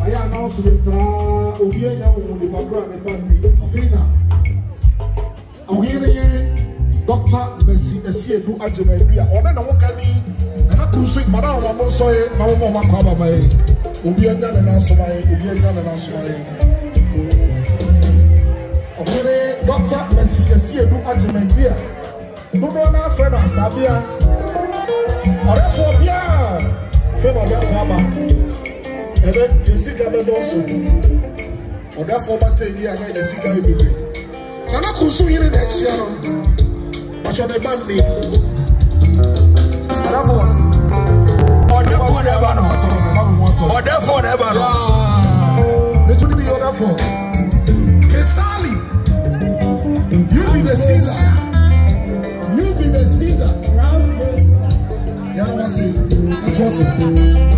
I announced with Obiena with the background and Afina. I'm hearing Dr. Asiedu Ajemebia. On and on can be, and I could sweet Madame Mosoy, Mama Kwabena, Obiena and Asabea, Obiena and Asabea. I'm hearing Dr. Asiedu Ajemebia. No one friend Asabea. Or therefore, yeah, favor their farmer. And then you see Cabin also. Or therefore, I say, yeah, I made a sick baby. And I could see you in the next year. But you're the band. Or therefore, never not. Or therefore, never not. Let you be your therefore. Kesali, you be the Caesar. You be the Caesar. Yeah, that's it. That's awesome.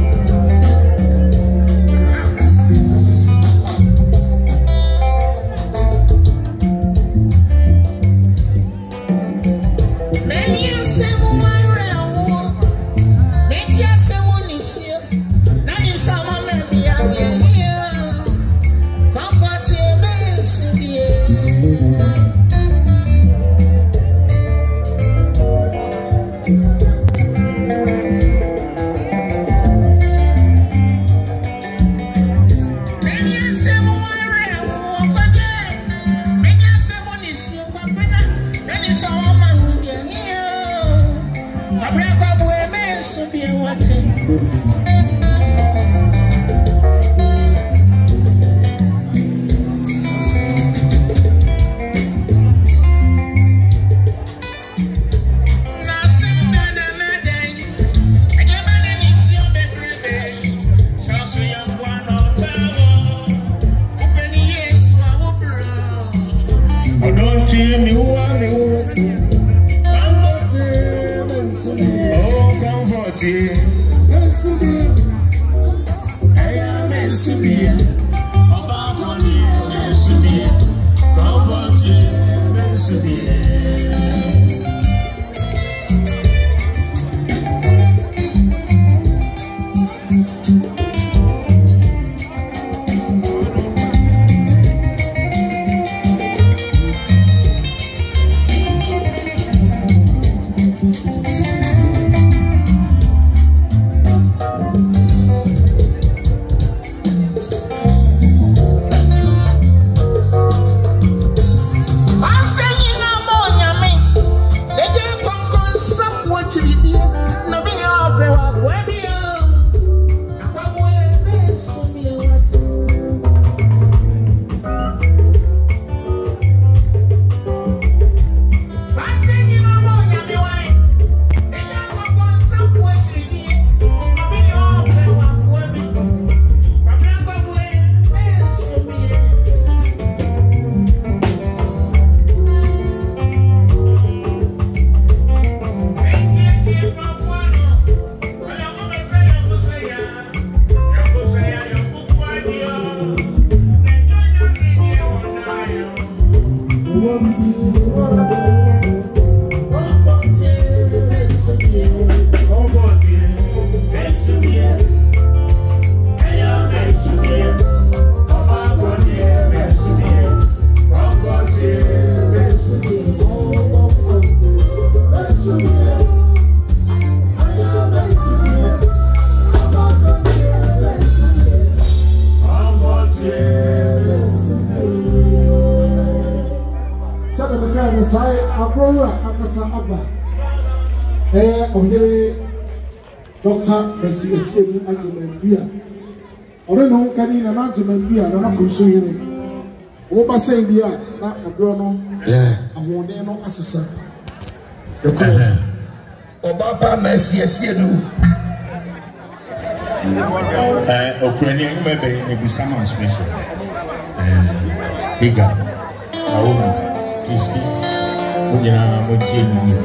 Dr. Asiedu Ajemebia. Ore no kani na Ajemebia na kuso yire. Wo ba say bia na abro no. Ahode no asesa. Oba pa Asiedu. Okrani mbebe ne bisama special. Higa. Naomi Christy. Onyina mo tie ni.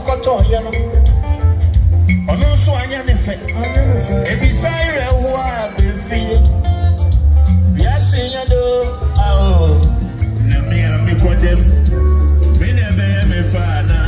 koto ye no ono so anya ne fe ebi sai re ho a be fie ya sinya do awo na me kodem me ne be me fa na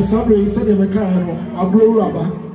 Sabri said, "I'm a car, a brewer."